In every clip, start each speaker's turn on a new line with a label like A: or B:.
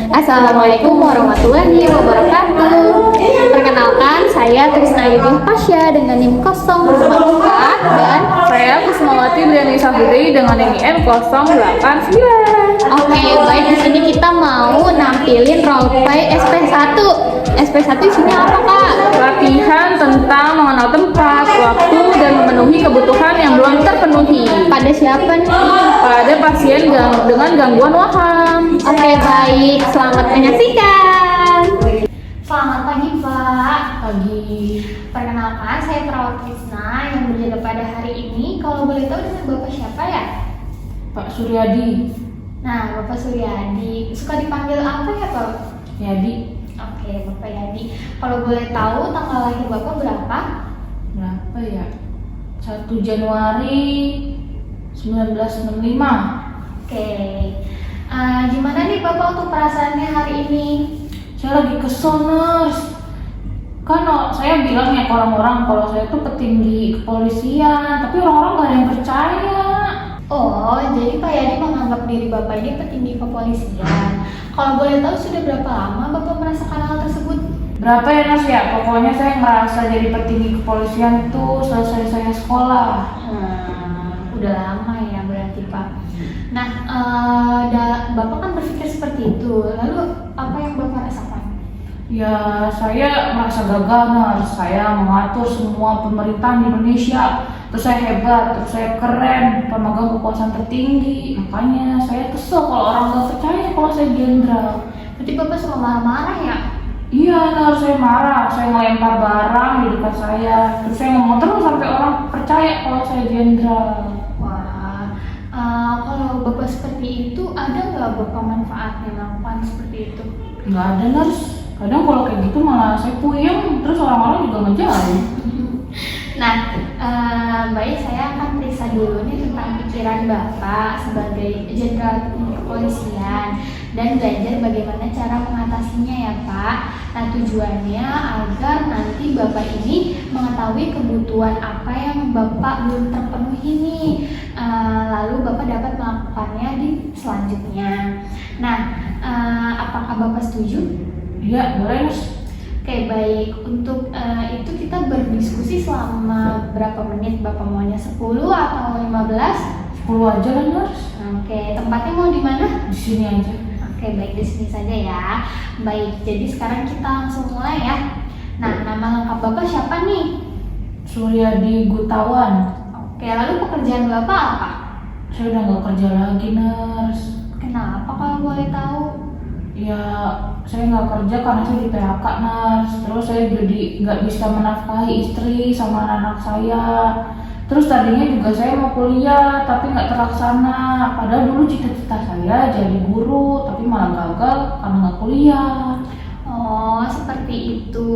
A: Assalamualaikum warahmatullahi wabarakatuh. Perkenalkan, saya Trisna Yudin Pasya dengan NIM 044 dan
B: Saya Kusmawati Briani Safitri dengan NIM 089.
A: oke, baik, di sini kita mau nampilin roleplay SP1. SP1 isinya apa, Kak?
B: Latihan tentang mengenal tempat, waktu, dan memenuhi kebutuhan yang belum terpenuhi
A: Pada siapa nih?
B: pada pasien dengan gangguan waham.
A: Oke, baik, selamat menyaksikan. Selamat pagi, Pak.
B: Pagi.
A: Perkenalkan, saya Perawat Krisna yang berjaga pada hari ini. Kalau boleh tahu dengan Bapak siapa ya?
B: Pak Suryadi.
A: Nah, Bapak Suryadi. Suka dipanggil apa ya, Pak?
B: Yadi.
A: Oke, Bapak Yadi. Kalau boleh tahu tanggal lahir Bapak berapa?
B: Berapa ya? 1 Januari 1965.
A: Oke. Gimana nih Bapak untuk perasaannya hari ini?
B: Saya lagi kesel, Nurse. Kan saya bilang ya ke orang-orang kalau saya tuh petinggi kepolisian, tapi orang-orang gak ada yang percaya.
A: Oh, jadi Pak Yadi menganggap diri Bapak ini petinggi kepolisian. Kalau boleh tahu sudah berapa lama Bapak merasakan hal tersebut?
B: Berapa ya, Nurse ya? Pokoknya saya merasa jadi petinggi kepolisian tuh selesai saya sekolah.
A: Udah lama ya berarti Pak. Nah, Bapak kan berpikir seperti itu. Lalu apa yang Bapak rasakan?
B: Ya, saya merasa gagal, Nurse. Saya mengatur semua pemerintahan di Indonesia. Terus saya hebat, terus saya keren, pemegang kekuasaan tertinggi. Makanya saya kesel kalau orang gak percaya kalau saya jenderal.
A: Berarti Bapak suka marah-marah ya?
B: Iya, Nurse, saya marah. Saya ngelempar barang di dekat saya. Terus saya ngomong terus sampai orang percaya kalau saya jenderal.
A: Wah, kalau Bapak seperti itu, ada nggak Bapak manfaatnya melakukan seperti itu?
B: Nggak ada, Nurse. Kadang kalau kayak gitu malah saya puyeng, terus orang-orang juga ngejauh.
A: Nah, baik, saya akan periksa dulu nih tentang pikiran Bapak sebagai jenderal kepolisian dan belajar bagaimana cara mengatasinya ya Pak. Nah, tujuannya agar nanti Bapak ini mengetahui kebutuhan apa yang Bapak belum terpenuhi nih, lalu Bapak dapat melakukannya di selanjutnya. Nah, apakah Bapak setuju?
B: Iya, boleh, Nurse.
A: Oke, baik. Untuk itu kita berdiskusi selama berapa menit Bapak maunya? 10 atau 15?
B: 10 aja lah, Nurse.
A: Oke, tempatnya mau di mana?
B: Di sini aja.
A: Oke, baik, di sini saja ya. Baik, jadi sekarang kita langsung mulai ya. Nah, nama lengkap Bapak siapa nih?
B: Suryadi Gutawan.
A: Oke, lalu pekerjaan Bapak apa?
B: Saya udah nggak kerja lagi, Nurse.
A: Kenapa kalau boleh tahu?
B: Ya, saya nggak kerja karena saya di PHK, Nurse. Terus saya jadi nggak bisa menafkahi istri sama anak saya. Terus tadinya juga saya mau kuliah, tapi nggak terlaksana. Padahal dulu cita-cita saya jadi guru, tapi malah gagal karena nggak kuliah.
A: Oh, seperti itu.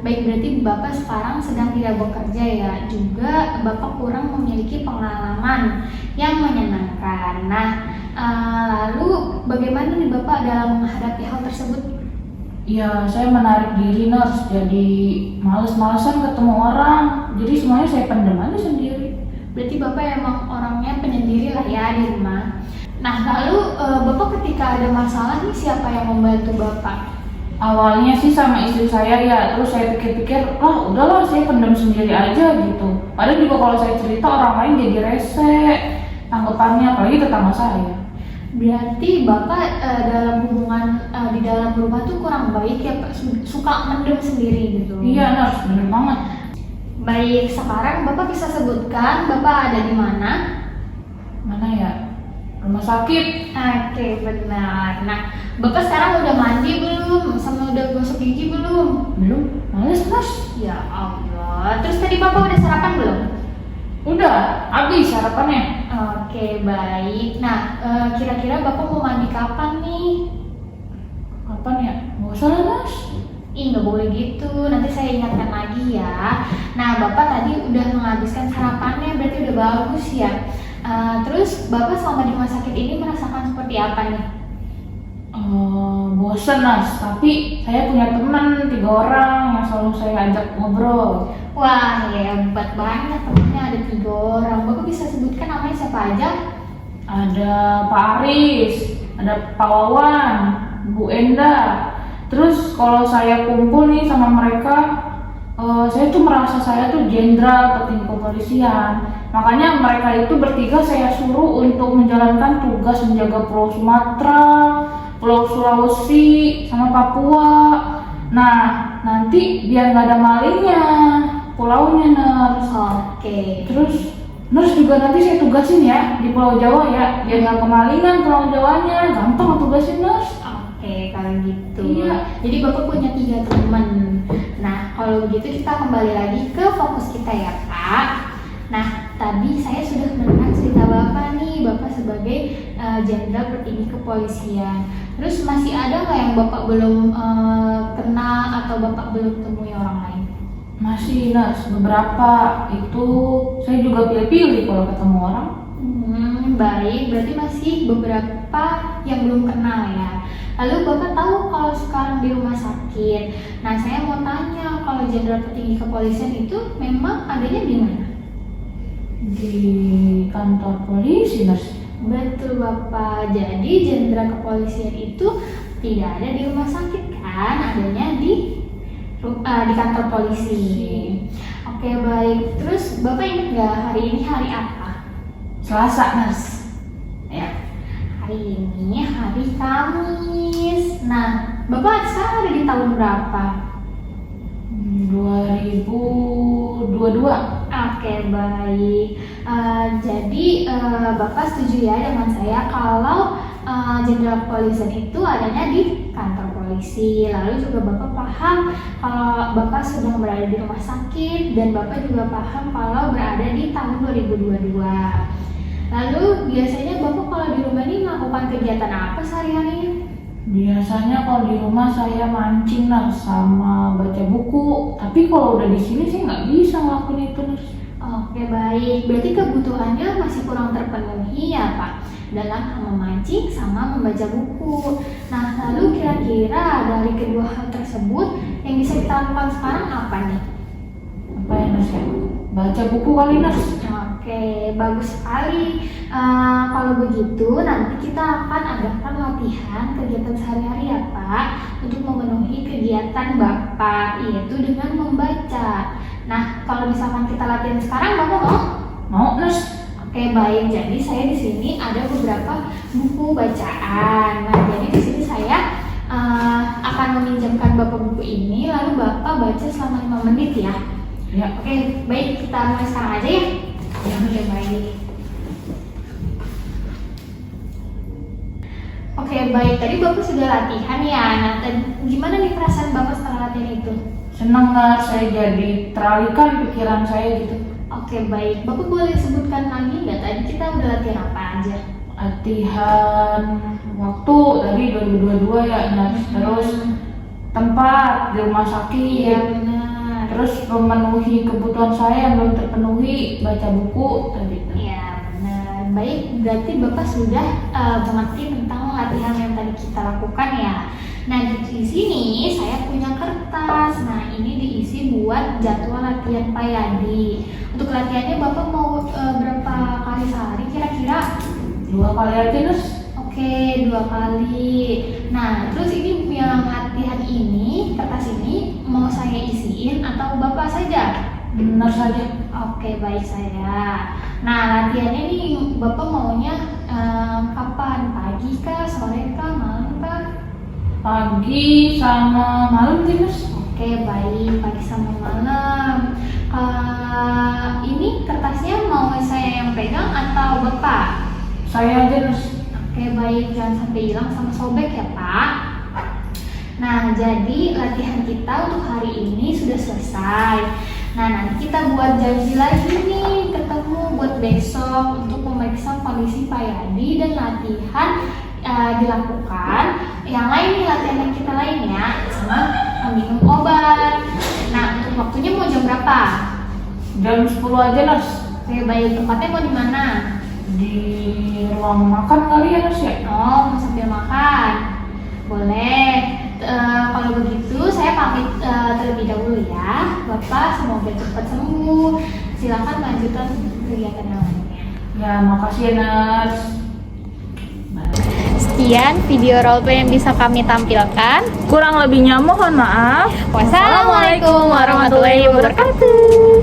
A: Baik, berarti Bapak sekarang sedang tidak bekerja ya. Juga Bapak kurang memiliki pengalaman yang menyenangkan. Nah, lalu bagaimana nih Bapak dalam menghadapi hal tersebut?
B: Ya, saya menarik diri, Nurse. Jadi males-malesan ketemu orang. Jadi semuanya saya pendam aja sendiri.
A: Berarti Bapak emang orangnya penyendiri lah ya di rumah. Nah, lalu Bapak ketika ada masalah nih siapa yang membantu Bapak?
B: Awalnya sih sama istri saya ya, terus saya pikir-pikir, udahlah saya pendam sendiri aja gitu. Padahal juga kalau saya cerita orang lain jadi rese tanggapannya, apalagi tetangga saya.
A: Berarti Bapak dalam hubungan di dalam rumah tuh kurang baik ya Pak, suka mendem sendiri gitu.
B: Iya, Nurse, bener banget.
A: Baik, sekarang Bapak bisa sebutkan Bapak ada di mana?
B: Mana ya? Rumah sakit.
A: Oke, benar. Nah, Bapak sekarang udah mandi belum? Sama udah gosok gigi belum?
B: Belum, males, Nurse.
A: Ya Allah. Terus tadi Bapak udah sarapan belum?
B: Udah, habis sarapannya.
A: Oke, baik. Nah, kira-kira Bapak mau mandi kapan nih?
B: Kapan ya? Nggak usah lah, Nurse.
A: Ih, nggak boleh gitu. Nanti saya ingatkan lagi ya. Nah, Bapak tadi udah menghabiskan sarapannya, berarti udah bagus ya. Terus Bapak selama di rumah sakit ini merasakan seperti apa nih?
B: Bosen, Nurse. Tapi saya punya teman 3 orang yang selalu saya ajak ngobrol.
A: Wah, hebat banget, temennya ada 3 orang. Bapak bisa sebutkan namanya siapa aja?
B: Ada Pak Aris, ada Pak Wawan, Bu Enda. Terus kalau saya kumpul nih sama mereka, saya tuh merasa saya tuh jenderal petinggi kepolisian. Makanya mereka itu bertiga saya suruh untuk menjalankan tugas menjaga Pulau Sumatera, Pulau Sulawesi, sama Papua. Nah, nanti biar nggak ada malingnya pulaunya, Nurs.
A: Oke.
B: Terus Nurs juga nanti saya tugasin ya di Pulau Jawa ya, biar nggak kemalingan Pulau Jawanya. Gampang tugasin, Nurs.
A: Oke, kalau gitu.
B: Iya.
A: Jadi Bapak punya 3 teman. Nah, kalau begitu kita kembali lagi ke fokus kita ya, Pak. Nah, tadi saya sudah mendengar cerita Bapak nih, Bapak sebagai jenderal petinggi kepolisian. Terus masih ada nggak yang Bapak belum kenal atau Bapak belum temui orang lain?
B: Masih, Nurs, beberapa itu saya juga pilih-pilih kalau ketemu orang.
A: Baik, berarti masih beberapa yang belum kenal ya. Lalu Bapak tahu kalau sekarang di rumah sakit. Nah, saya mau tanya, kalau jenderal petinggi kepolisian itu memang adanya di mana?
B: Di kantor polisi, Nurs.
A: Betul Bapak, jadi jenderal kepolisian itu tidak ada di rumah sakit kan, adanya di kantor polisi. Oke baik, terus Bapak ingat nggak hari ini hari apa?
B: Selasa, Nurs.
A: Ya, hari ini hari Kamis. Nah, Bapak sekarang ada di tahun berapa?
B: 2022.
A: Oke baik. Jadi Bapak setuju ya dengan saya kalau jenderal kepolisian itu adanya di kantor polisi. Lalu juga Bapak paham kalau Bapak sedang berada di rumah sakit dan Bapak juga paham kalau berada di tahun 2022. Lalu biasanya Bapak kalau di rumah ini melakukan kegiatan apa sehari-hari?
B: Biasanya kalau di rumah saya mancing, Nurs, sama baca buku. Tapi kalau udah di sini saya nggak bisa ngelakuin itu, Nurs.
A: Oke baik, berarti kebutuhannya masih kurang terpenuhi ya Pak dalam memancing sama membaca buku. Nah, lalu kira-kira dari kedua hal tersebut yang bisa kita lakukan sekarang apa nih?
B: Apa ya, Nurs, ya? Baca buku kali, Nurs.
A: Oke, bagus sekali. Kalau begitu nanti kita akan adakan latihan kegiatan sehari-hari ya Pak untuk memenuhi kegiatan Bapak, yaitu dengan membaca. Nah, kalau misalkan kita latihan sekarang, Bapak mau?
B: Mau, Nurs.
A: Oke, baik. Jadi saya di sini ada beberapa buku bacaan. Nah, jadi di sini saya akan meminjamkan Bapak buku ini, lalu Bapak baca selama 5 menit ya.
B: Ya.
A: Oke, baik. Kita mulai sekarang aja ya.
B: Ya.
A: Oke, baik. Oke, baik. Tadi Bapak sudah latihan ya. Nah, gimana nih perasaan Bapak setelah latihan itu?
B: Senang, Nurs. Saya jadi teralihkan pikiran saya gitu.
A: Oke, baik. Bapak boleh sebutkan lagi nggak? Tadi kita udah latihan apa aja?
B: Latihan waktu tadi 2022 ya, Nurs. Terus tempat di rumah sakit.
A: Iya, benar.
B: Terus memenuhi kebutuhan saya yang belum terpenuhi, baca buku tadi.
A: Iya, benar. Baik, berarti Bapak sudah mengerti tentang latihan yang tadi kita lakukan ya. Nah, di sini saya punya kertas. Nah, ini diisi buat jadwal latihan Pak Yadi. Untuk latihannya Bapak mau berapa kali sehari kira-kira?
B: 2 kali aja, Nurs.
A: Oke, 2 kali. Nah, terus ini yang latihan ini, kertas ini mau saya isiin atau Bapak saja?
B: Benar saja.
A: Oke, baik saya. Nah, latihannya nih Bapak maunya kapan? Pagi kah, sore kah, malam kah?
B: Pagi sama malam sih, Nurs.
A: Oke, baik, pagi sama malam. Ini kertasnya mau saya yang pegang atau Bapak?
B: Saya aja, Nurs.
A: Oke, baik, jangan sampai hilang sama sobek ya Pak. Nah, jadi latihan kita untuk hari ini sudah selesai. Nah, nanti kita buat janji lagi nih ketemu buat besok untuk memeriksa kondisi Pak Yadi dan latihan dilakukan. Yang lain nih latihan yang kita lainnya sama minum obat. Nah, untuk waktunya mau jam berapa?
B: Jam 10 aja, Nurs.
A: Oke, baik, tempatnya mau di mana?
B: Di ruang makan kali ya, Nurs ya?
A: Oh, mau sambil makan? Boleh. Kalau begitu saya pamit terlebih dahulu ya. Bapak semoga cepat sembuh. Silakan lanjutkan kegiatan yang lainnya.
B: Ya, makasih ya, Nurs. Bye.
A: sekian video roleplay yang bisa kami tampilkan.
B: Kurang lebihnya mohon maaf.
A: Wassalamualaikum warahmatullahi wabarakatuh.